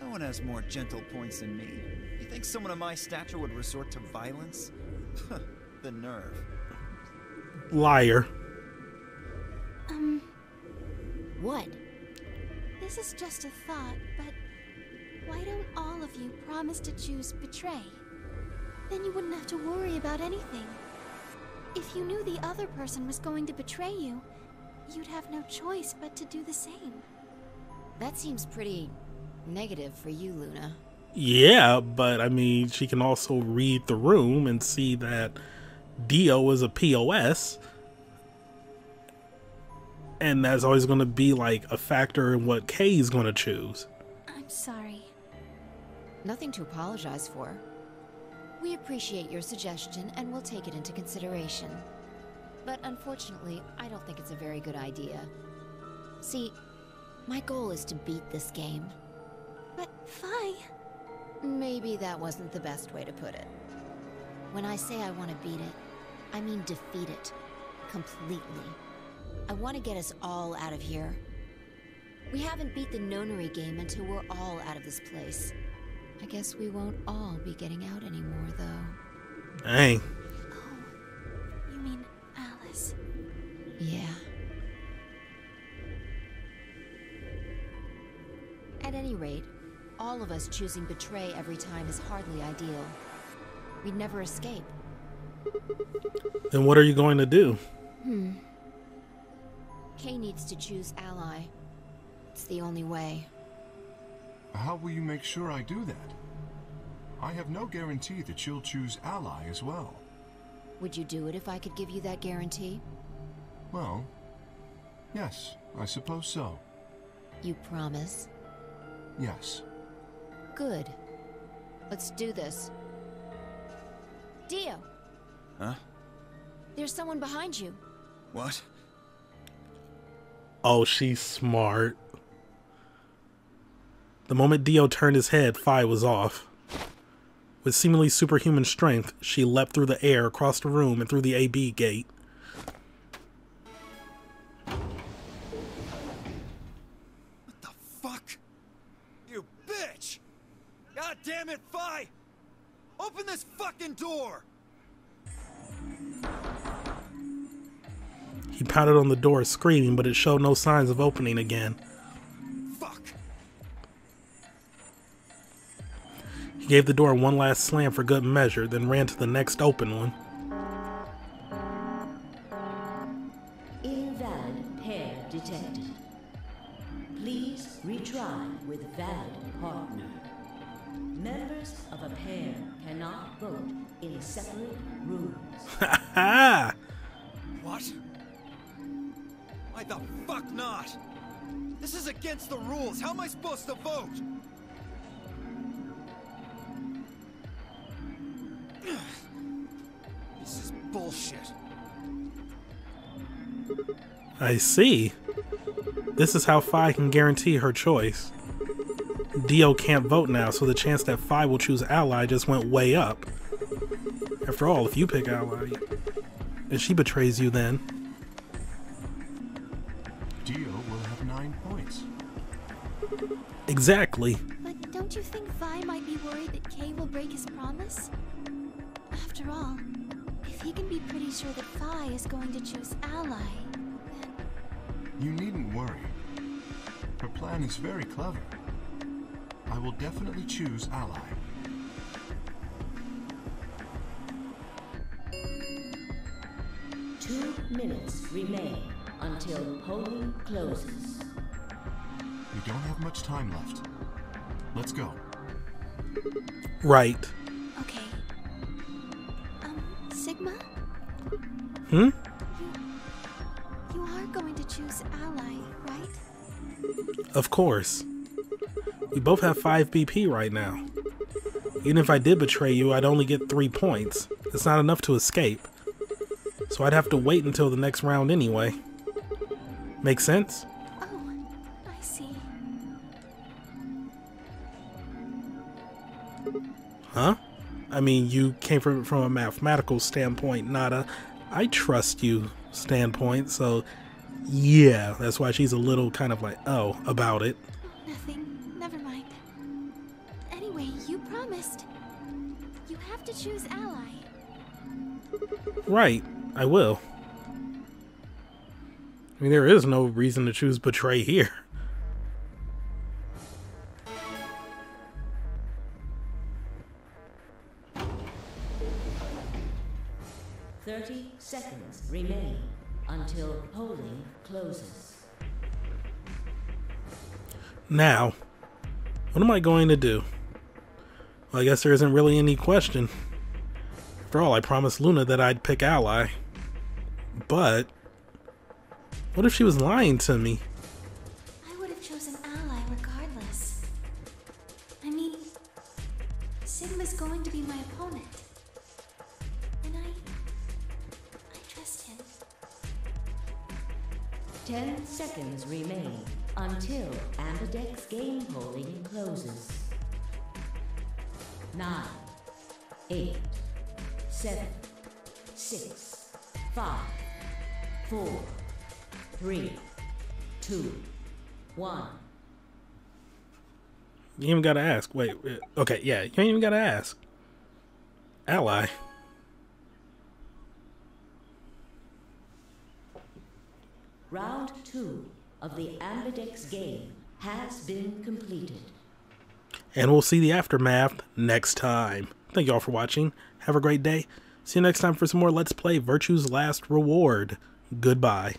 Speaker 7: No one has more gentle points than me. You think someone of my stature would resort to violence? The nerve.
Speaker 1: Liar.
Speaker 2: What?
Speaker 4: This is just a thought, but why don't all of you promise to choose betray? Then you wouldn't have to worry about anything. If you knew the other person was going to betray you, you'd have no choice but to do the same.
Speaker 2: That seems pretty negative for you, Luna.
Speaker 1: Yeah, but I mean, she can also read the room and see that Dio is a POS. And that's always going to be like a factor in what Kay's going to choose.
Speaker 4: I'm sorry.
Speaker 2: Nothing to apologize for. We appreciate your suggestion and we'll take it into consideration. But unfortunately, I don't think it's a very good idea. See, my goal is to beat this game.
Speaker 4: But Fi...
Speaker 2: Maybe that wasn't the best way to put it. When I say I want to beat it, I mean defeat it. Completely. I want to get us all out of here. We haven't beat the nonary game until we're all out of this place. I guess we won't all be getting out anymore, though.
Speaker 1: Dang.
Speaker 4: Oh, you mean Alice?
Speaker 2: Yeah. At any rate, all of us choosing betray every time is hardly ideal. We'd never escape.
Speaker 1: Then what are you going to do?
Speaker 2: Kay needs to choose ally. It's the only way.
Speaker 6: How will you make sure I do that? I have no guarantee that she'll choose ally as well.
Speaker 2: Would you do it if I could give you that guarantee?
Speaker 6: Well, yes, I suppose so.
Speaker 2: You promise?
Speaker 6: Yes.
Speaker 2: Good. Let's do this. Dio!
Speaker 7: Huh?
Speaker 2: There's someone behind you.
Speaker 7: What?
Speaker 1: Oh, she's smart. The moment Dio turned his head, Fi was off. With seemingly superhuman strength, she leapt through the air, across the room, and through the AB gate.
Speaker 7: What the fuck? You bitch! God damn it, Fi! Open this fucking door!
Speaker 1: He pounded on the door, screaming, but it showed no signs of opening again.
Speaker 7: Fuck!
Speaker 1: He gave the door one last slam for good measure, then ran to the next open one.
Speaker 5: Invalid pair detected. Please retry with valid partner. Members of a pair cannot vote in separate rooms.
Speaker 1: Ha ha!
Speaker 7: What? Why the fuck not? This is against the rules. How am I supposed to vote? This is bullshit.
Speaker 1: I see. This is how Fi can guarantee her choice. Dio can't vote now, so the chance that Fi will choose ally just went way up. After all, if you pick ally, and she betrays you then...
Speaker 6: Dio will have 9 points.
Speaker 1: Exactly.
Speaker 4: But don't you think Vi might be worried that Kay will break his promise? After all, if he can be pretty sure that Vi is going to choose ally, then...
Speaker 6: You needn't worry. Her plan is very clever. I will definitely choose ally.
Speaker 5: Two minutes remain until polling closes.
Speaker 6: We don't have much time left. Let's go.
Speaker 1: Right.
Speaker 4: Okay. Sigma?
Speaker 1: Hmm?
Speaker 4: You are going to choose ally, right?
Speaker 1: Of course. We both have 5 BP right now. Even if I did betray you, I'd only get 3 points. It's not enough to escape. So I'd have to wait until the next round anyway. Make sense?
Speaker 4: Oh, I see.
Speaker 1: Huh? I mean, you came from a mathematical standpoint, not a I trust you standpoint, so yeah, that's why she's a little kind of like, oh, about it.
Speaker 4: Nothing. Never mind.
Speaker 8: promised. You have to choose ally.
Speaker 1: Right, I will. I mean, there is no reason to choose betray here.
Speaker 5: Seconds remain until polling closes.
Speaker 1: Now, what am I going to do? Well, I guess there isn't really any question. After all, I promised Luna that I'd pick ally. But what if she was lying to me?
Speaker 8: I would have chosen ally regardless. I mean, Sigma's going to be my opponent. And I trust him.
Speaker 5: 10 seconds remain until Ambidex's game polling closes. 9, 8, 7, 6, 5, 4, 3, 2, 1.
Speaker 1: You ain't even gotta ask. Wait, okay, yeah, you ain't even gotta ask. Ally.
Speaker 5: Round 2 of the Ambidex game has been completed.
Speaker 1: And we'll see the aftermath next time. Thank you all for watching. Have a great day. See you next time for some more Let's Play Virtue's Last Reward. Goodbye.